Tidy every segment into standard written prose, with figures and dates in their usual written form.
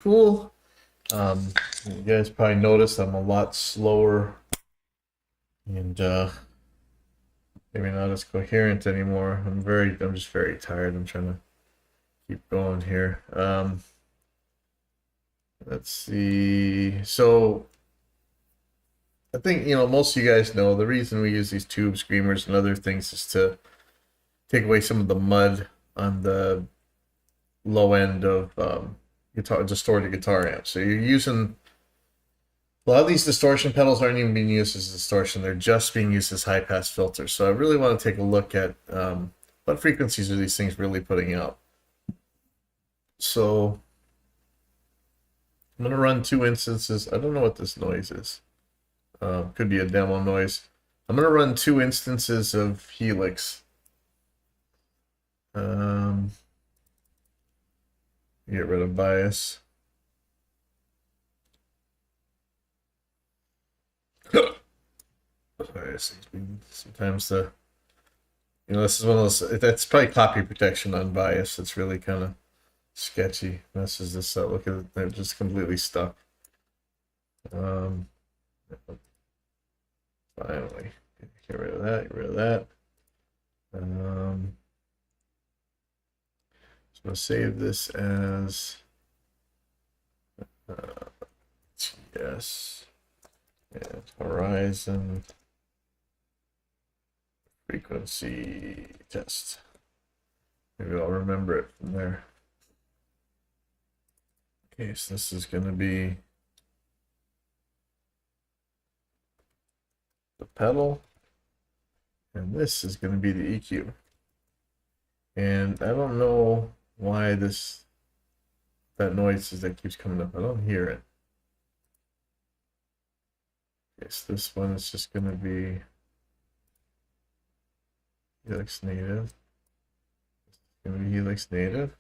Cool. You guys probably noticed I'm a lot slower and maybe not as coherent anymore. I'm just very tired. I'm trying to keep going here. Let's see. So I think, most of you guys know the reason we use these tube screamers and other things is to take away some of the mud on the low end of guitar, distorted guitar amps. So you're using a lot of these distortion pedals aren't even being used as distortion. They're just being used as high pass filters. So I really want to take a look at what frequencies are these things really putting out. So I'm going to run two instances. I don't know what this noise is. Could be a demo noise. I'm going to run two instances of Helix. Get rid of bias. Sorry, sometimes this is one of those. That's probably copy protection on bias. It's really kind of sketchy. Messes this up. Look at it. They're just completely stuck. Um, Finally, get rid of that. Get rid of that. So I'm gonna save this as TS and Horizon frequency test. Maybe I'll remember it from there. Okay, so this is going to be the pedal, and this is going to be the EQ. And I don't know why that noise that keeps coming up. I don't hear it. Yes, this one is just going to be Helix native. It's going to be Helix native.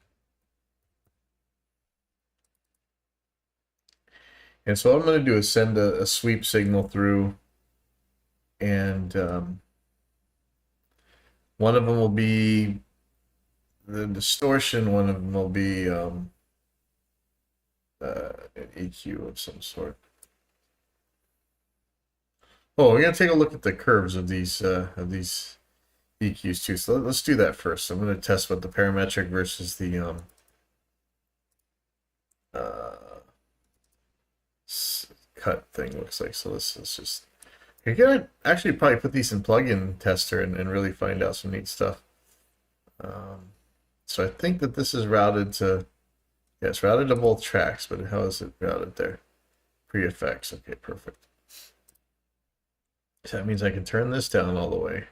And so what I'm going to do is send a sweep signal through, and one of them will be the distortion, one of them will be an EQ of some sort. Oh, we're going to take a look at the curves of these EQs too. So let's do that first. I'm going to test what the parametric versus the cut thing looks like. So this is just, you're gonna actually probably put these in plugin tester and really find out some neat stuff. So I think that this is routed to, yeah, it's routed to both tracks, but how is it routed there? Pre-effects, okay, perfect. So that means I can turn this down all the way.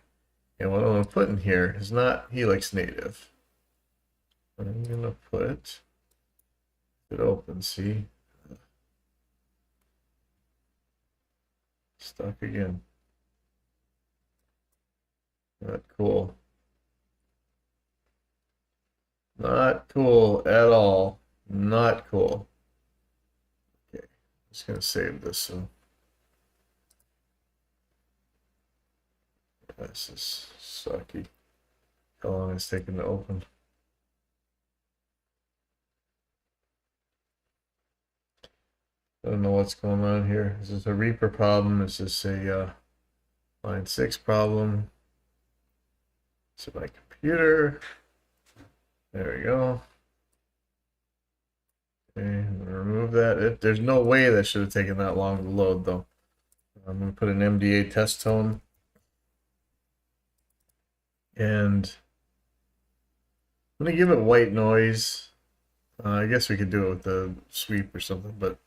And what I'm gonna put in here is not Helix native. I'm gonna put it open, see? Stuck again. Not cool. Not cool at all. Not cool. Okay, I'm just gonna save this. So this is sucky. How long it's taking to open? I don't know what's going on here. Is this a Reaper problem? Is this a line 6 problem? Is it my computer? There we go. Okay, I'm gonna remove that. There's no way that should have taken that long to load, though. I'm gonna put an MDA test tone, and I'm gonna give it white noise. I guess we could do it with the sweep or something, but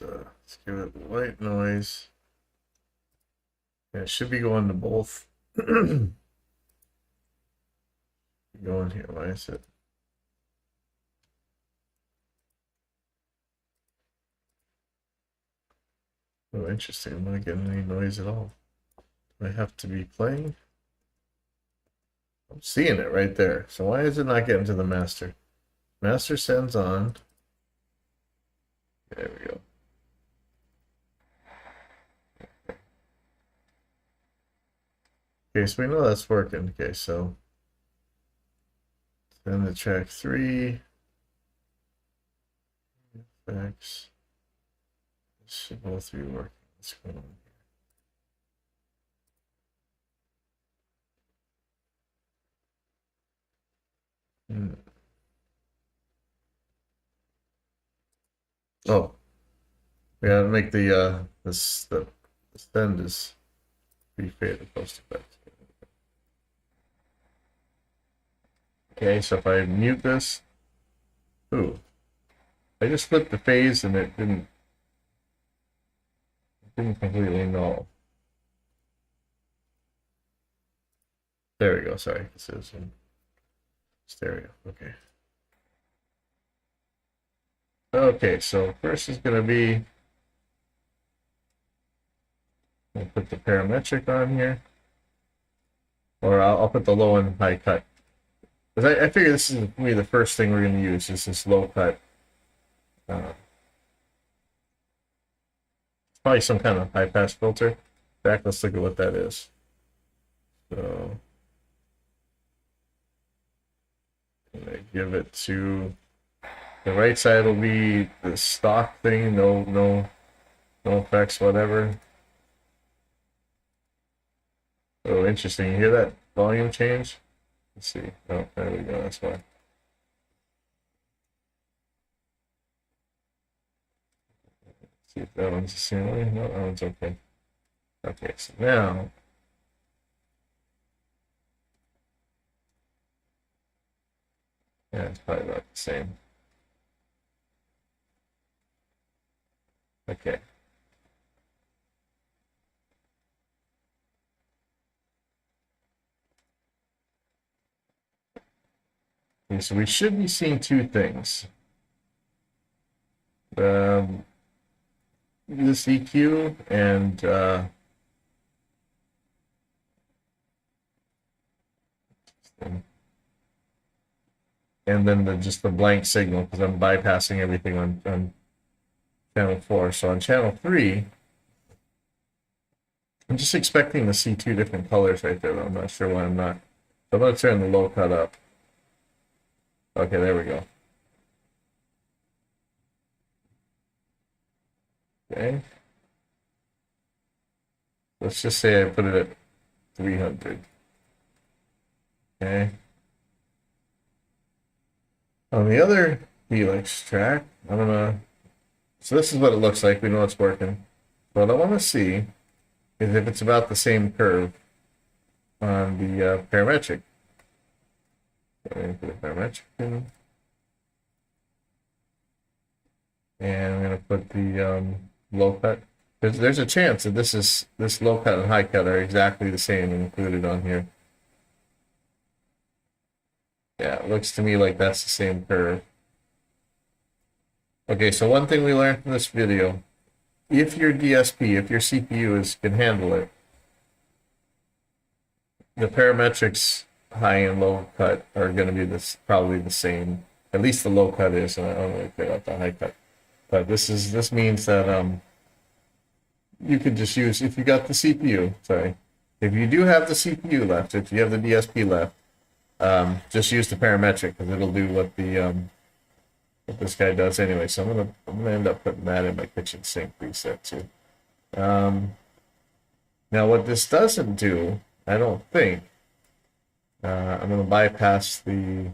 let's give it white noise. Yeah, it should be going to both. Going here. Why is it? Oh, interesting. I'm not getting any noise at all. Do I have to be playing? I'm seeing it right there. So why is it not getting to the master? Master sends on. There we go. Okay, so we know that's working. Okay, so send the track 3. Effects. This should both be working. What's going on here? Oh, we gotta make the the send is pre-faded post effect. Okay, so if I mute this, ooh, I just flipped the phase and it didn't completely null. There we go. Sorry, this is in stereo. Okay. Okay, so first is going to be, I'll put the parametric on here, or I'll put the low and high cut. Because I figure this is going to be the first thing we're going to use is this low cut. Probably some kind of high pass filter. In fact, let's look at what that is. So I'm going to give it to the right side will be the stock thing, no effects, whatever. Oh, interesting. You hear that volume change? Let's see. Oh, there we go. That's why. Let's see if that one's the same way. No, that one's okay. Okay, so now yeah, it's probably about the same. Okay. Okay, so we should be seeing two things. This EQ and then just the blank signal because I'm bypassing everything on channel 4. So on channel 3, I'm just expecting to see two different colors right there, but I'm not sure why I'm not. So I'm going to turn the low cut up. Okay, there we go. Okay. Let's just say I put it at 300. Okay. On the other Helix track, I'm gonna. So this is what it looks like. We know it's working. What I want to see is if it's about the same curve on the parametric. So I'm going to put the parametric in. And I'm going to put the low cut. There's a chance that this low cut and high cut are exactly the same included on here. Yeah, it looks to me like that's the same curve. Okay, so one thing we learned from this video, if your DSP, if your CPU can handle it, the parametrics high and low cut are going to be probably the same. At least the low cut is, and I don't really care about the high cut. But this means that you could just use, if you got the CPU, sorry, if you do have the CPU left, if you have the DSP left, just use the parametric because it'll do what this guy does anyway. So I'm gonna end up putting that in my kitchen sink preset too. Now what this doesn't do, I don't think, I'm gonna bypass the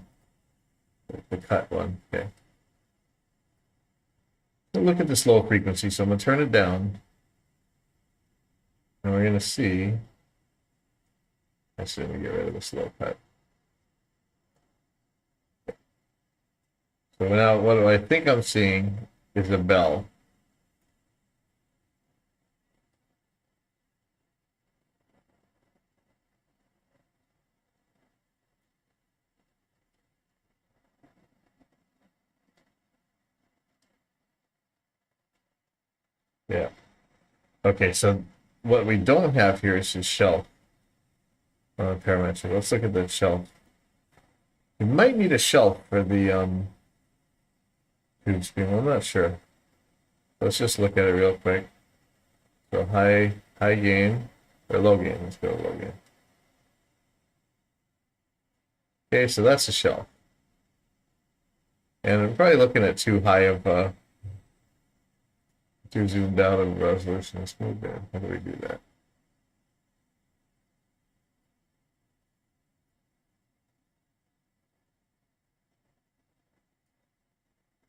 cut one. Okay. So look at this low frequency. So I'm gonna turn it down, and we're gonna see. Actually, let me get rid of this low cut. So now what do I think I'm seeing is a bell. Yeah. Okay, so what we don't have here is just shelf parametric. Let's look at the shelf. You might need a shelf for the TubeScreamer. I'm not sure. Let's just look at it real quick. So high gain or low gain. Let's go low gain. Okay, so that's a shelf. And I'm probably looking at too high of too zoomed out of resolution. Let's move in. How do we do that?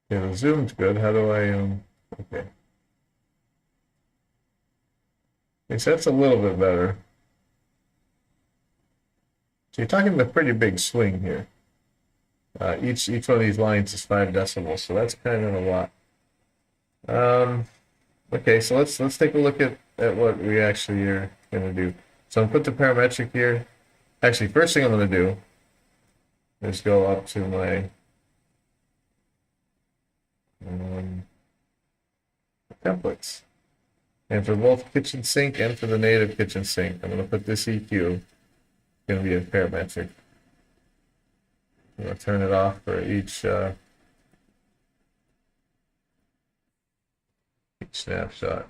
Yeah, the zoom's good. How do I okay. I guess that's a little bit better. So you're talking a pretty big swing here. Each one of these lines is 5 decibels, so that's kind of a lot. Okay, so let's take a look at what we actually are gonna do. So I'm gonna put the parametric here. Actually, first thing I'm gonna do is go up to my um, templates. And for both kitchen sink and for the native kitchen sink, I'm gonna put this EQ. It's gonna be a parametric. I'm gonna turn it off for each snapshot.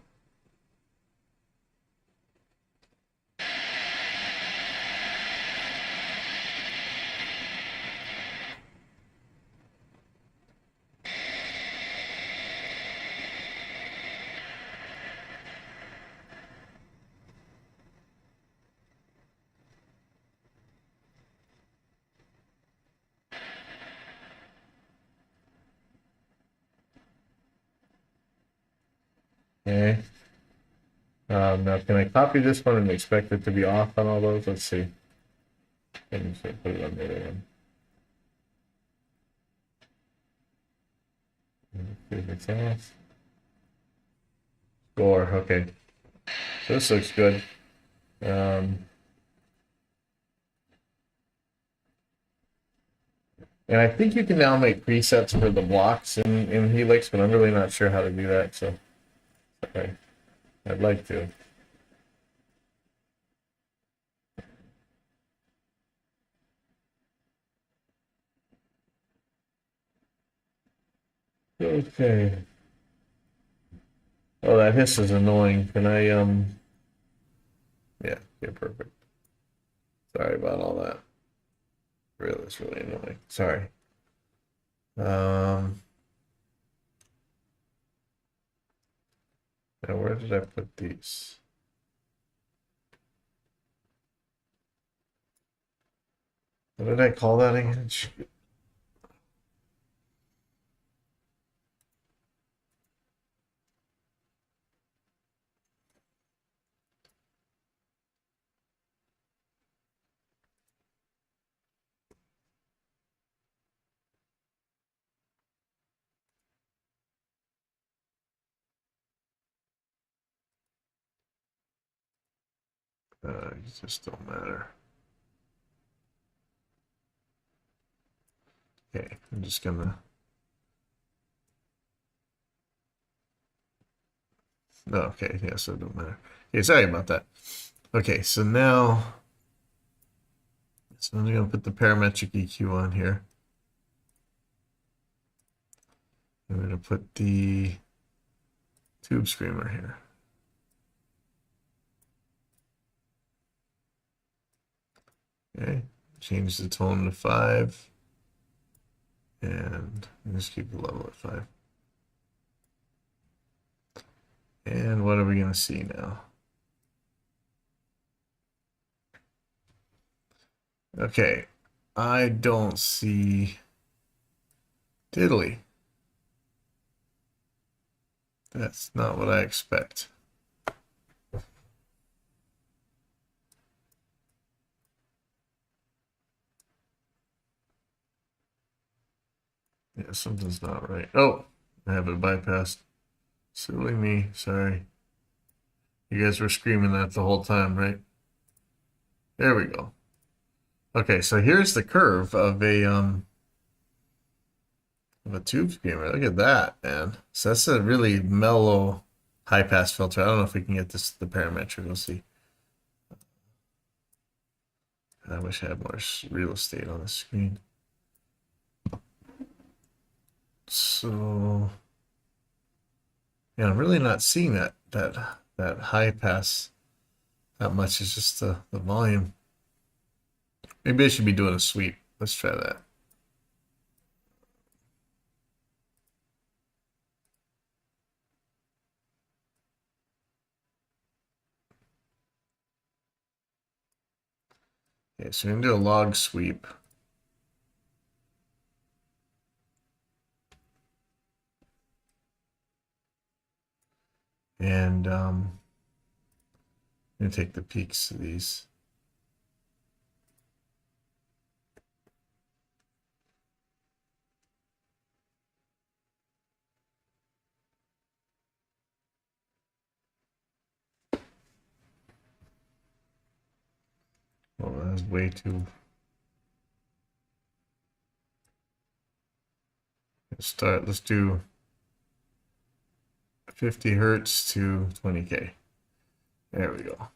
Okay. Now, can I copy this one and expect it to be off on all those? Let's see. Let me put it on the other one. See if it's off. Score. Okay. So this looks good. And I think you can now make presets for the blocks in Helix, but I'm really not sure how to do that. So, okay. I'd like to. Okay. Oh, that hiss is annoying. Can I yeah, okay, perfect. Sorry about all that. Really, it's really annoying. Sorry. Now where did I put these? What did I call that again? It just don't matter. Okay, I'm just gonna. No, okay, yeah, so it don't matter. Okay, sorry about that. Okay, so now, so I'm gonna put the parametric EQ on here. I'm gonna put the TubeScreamer here. Okay, change the tone to 5. And just keep the level at 5. And what are we going to see now? Okay, I don't see diddly. That's not what I expect. Yeah, something's not right. Oh, I have it bypassed. Silly me, sorry. You guys were screaming that the whole time, right? There we go. Okay, so here's the curve of a TubeScreamer. Look at that, man. So that's a really mellow high pass filter. I don't know if we can get this the parametric. We'll see. I wish I had more real estate on the screen. So yeah, I'm really not seeing that high pass that much. It's just the volume. Maybe I should be doing a sweep. Let's try that. Okay, so we're gonna do a log sweep. And I'm gonna take the peaks of these. Oh, that's way too. Let's do 50 hertz to 20K. There we go.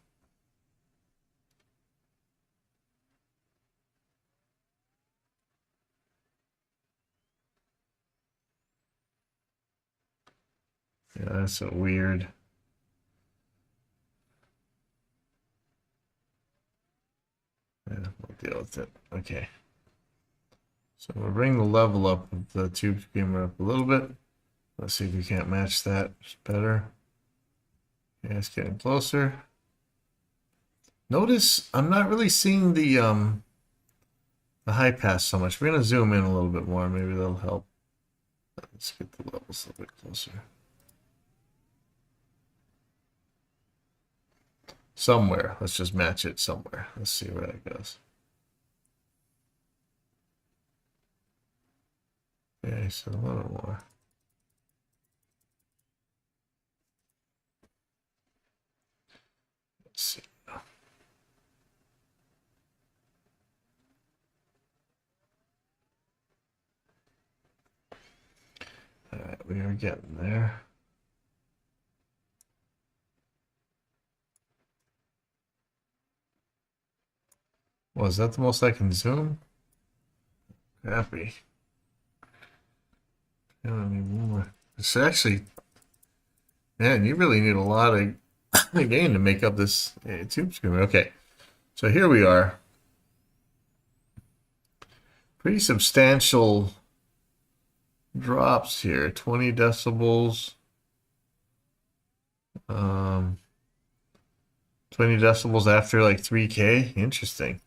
Yeah, that's a weird. Yeah, we'll deal with it. Okay. So we'll bring the level up of the TubeScreamer up a little bit. Let's see if we can't match that better. Yeah, it's getting closer. Notice I'm not really seeing the high pass so much. We're gonna zoom in a little bit more. Maybe that'll help. Let's get the levels a little bit closer. Somewhere. Let's just match it somewhere. Let's see where that goes. Okay, so a little more. Let's see. All right, we are getting there. Was that the most I can zoom? Happy. I don't need more. It's actually, man, you really need a lot of gain to make up this TubeScreamer. Okay, so here we are. Pretty substantial drops here. 20 decibels. 20 decibels after like 3K. Interesting.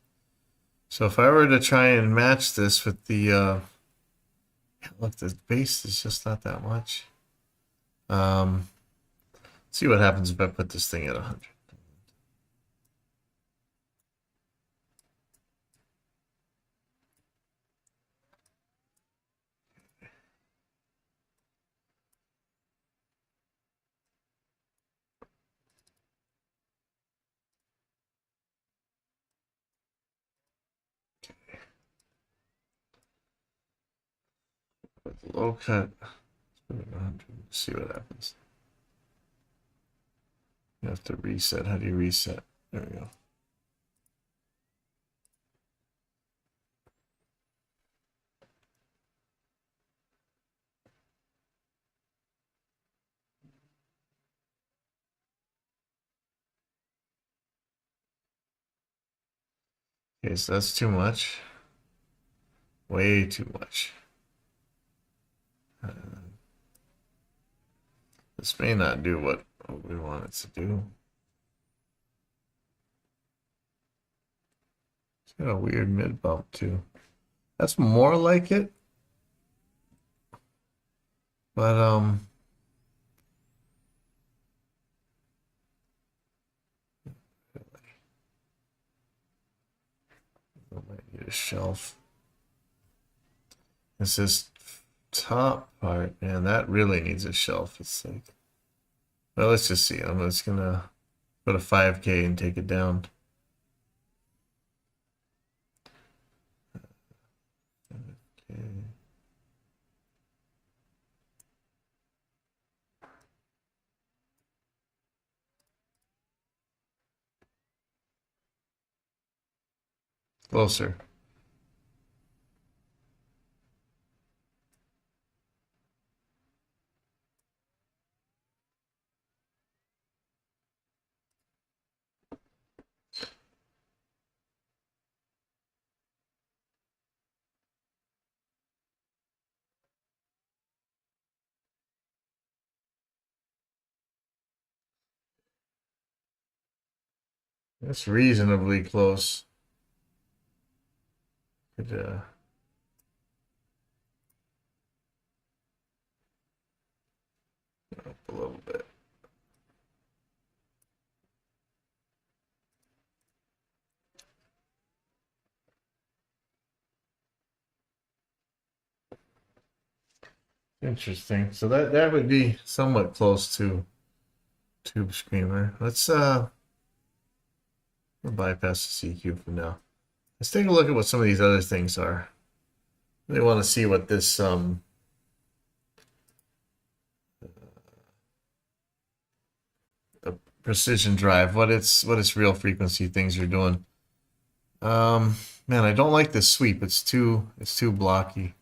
So if I were to try and match this with the look, the bass is just not that much. See what happens if I put this thing at 100. With the low cut, let's put it at 100. See what happens. You have to reset. How do you reset? There we go. Okay, so that's too much. Way too much. This may not do what we want it to do. It's got a weird mid bump too. That's more like it. But I might need a shelf. It's this top part, and that really needs a shelf. It's like, well, let's just see. I'm just gonna put a 5K and take it down. Okay. Closer. That's reasonably close. Could, up a little bit. Interesting. So that would be somewhat close to TubeScreamer. We'll bypass the CQ for now. Let's take a look at what some of these other things are. They want to see what this the precision drive, what its real frequency things are doing. Man, I don't like this sweep. It's too blocky.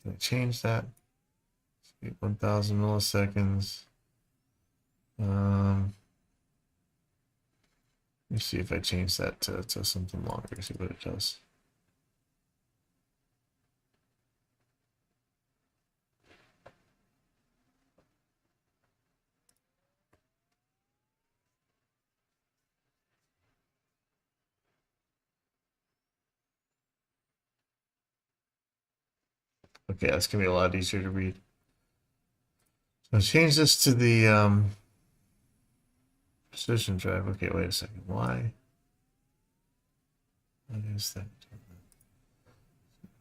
Can I change that? 1,000 milliseconds. Let me see if I change that to something longer, see what it does. Okay, that's gonna be a lot easier to read. So change this to the precision drive. Okay, wait a second. Why? What is that?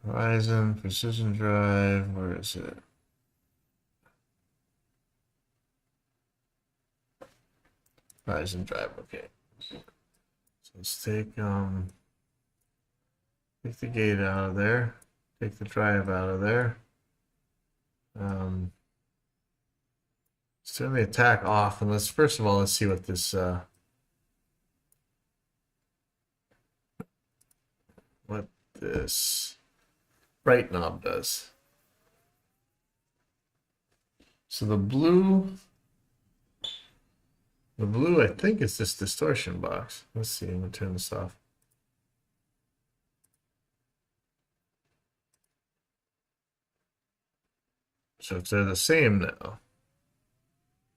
Horizon, precision drive, where is it? Horizon drive, okay. So let's take the gate out of there, take the drive out of there. Let's turn the attack off, and first of all, let's see what this bright knob does. So the blue, I think is this distortion box. Let's see, I'm gonna turn this off. So if they're the same now,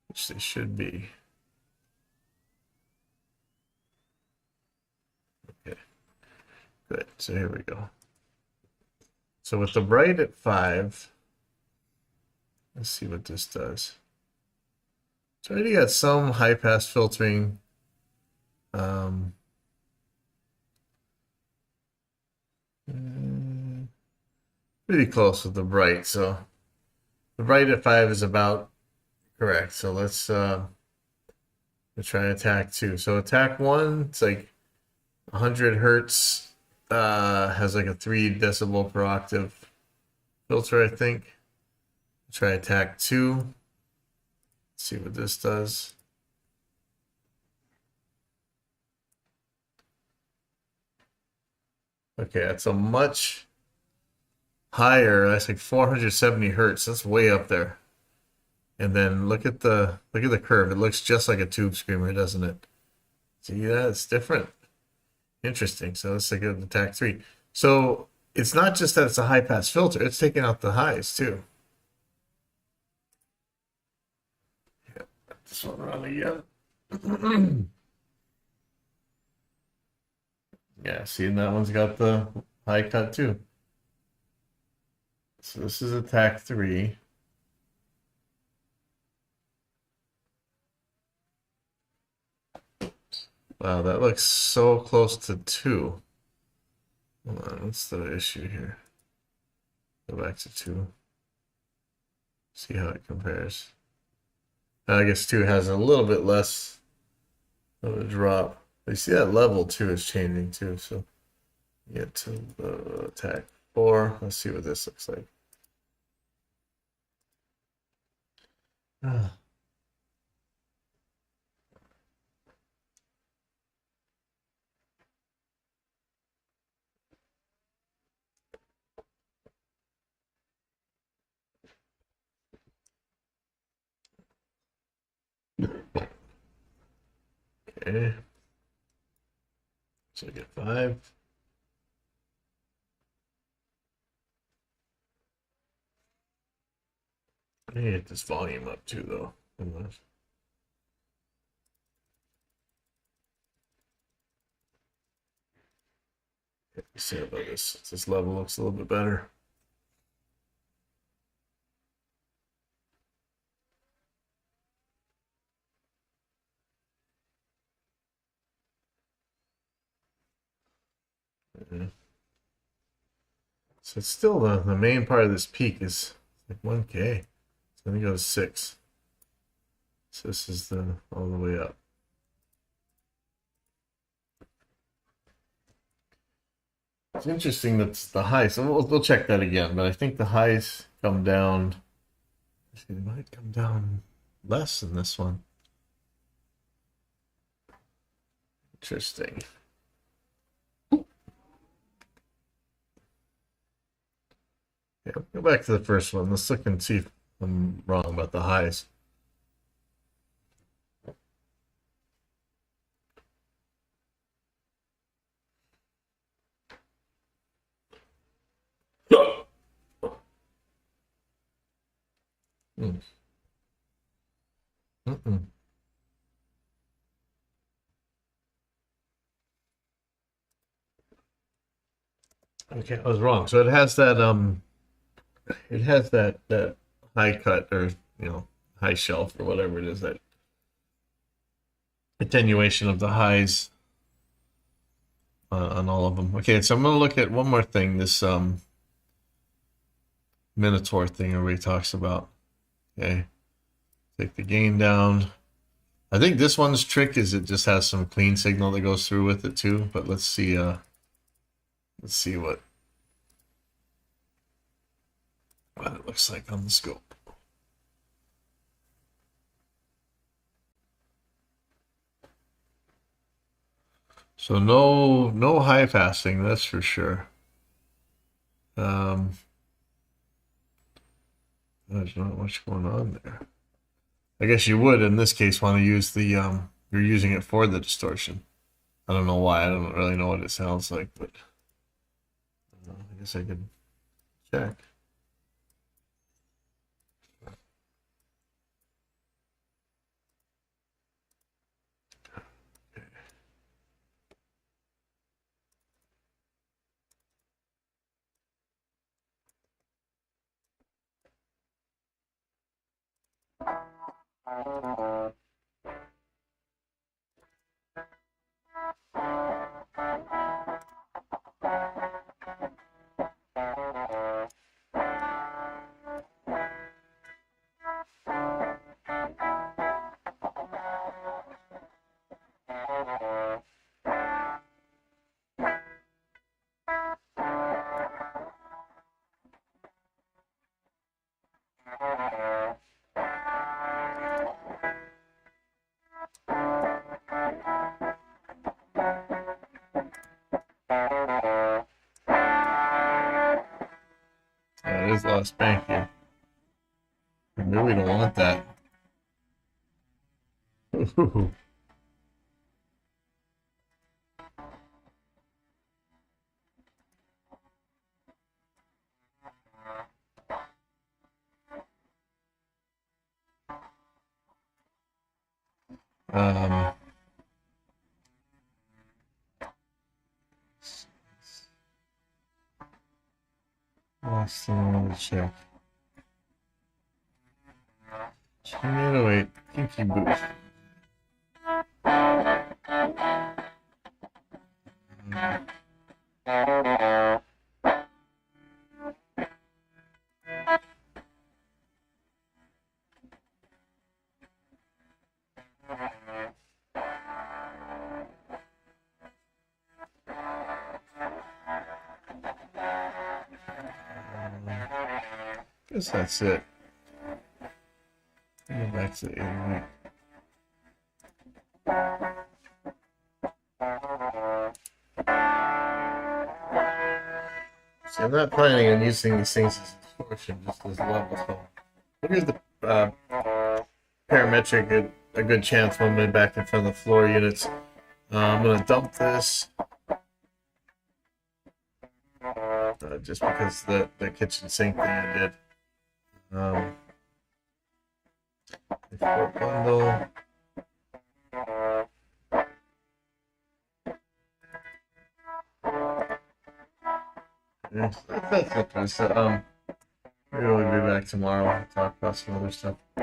which they should be. Okay, good, so here we go. So with the bright at 5, let's see what this does. So I already got some high pass filtering. Pretty close with the bright. So the bright at 5 is about correct. So let's try attack 2. So attack 1, it's like 100 hertz. Has like a 3 decibel per octave filter, I think. Try attack 2. Let's see what this does. Okay, that's a much higher. That's like 470 hertz. That's way up there. And then look at the curve. It looks just like a TubeScreamer, doesn't it? See that? It's different. Interesting. So let's take an attack 3. So it's not just that it's a high pass filter, it's taking out the highs too. Yeah, this one around again. Yeah, see, and that one's got the high cut too. So this is attack 3. Wow, that looks so close to 2. Hold on, what's the issue here? Go back to 2. See how it compares. I guess 2 has a little bit less of a drop. You see that level 2 is changing too. So get to the attack 4. Let's see what this looks like. Okay. So I get 5. I need to get this volume up too, though. Let's see about this. This level looks a little bit better. Yeah. So it's still the main part of this peak is like 1K. It's gonna go to 6. So this is the all the way up. It's interesting that's the high. So we'll check that again, but I think the highs come down. Actually, they might come down less than this one. Interesting. Yeah, go back to the first one. Let's look and see if I'm wrong about the highs. Mm. Mm-mm. Okay, I was wrong. So it has that high cut or high shelf or whatever it is, that attenuation of the highs on all of them. Okay, so I'm gonna look at one more thing. This Minotaur thing everybody talks about. Okay, take the gain down. I think this one's trick is it just has some clean signal that goes through with it too. But let's see what it looks like on the scope. So no high passing, that's for sure. There's not much going on there. I guess you would in this case want to use the you're using it for the distortion. I don't know why. I don't really know what it sounds like, but I guess I could check. Yeah, it is a lot of spank here. We really don't want that. um, last thing I want to check. 808 kinky boost. Guess that's it. Go back to the 808. See, I'm not planning on using these things as distortion, just as level. So here's the parametric, a good chance when I'm back in front of the floor units. I'm going to dump this just because the kitchen sink thing I did. Export bundle. Yeah, that's good. So, maybe we'll be back tomorrow and talk about some other stuff.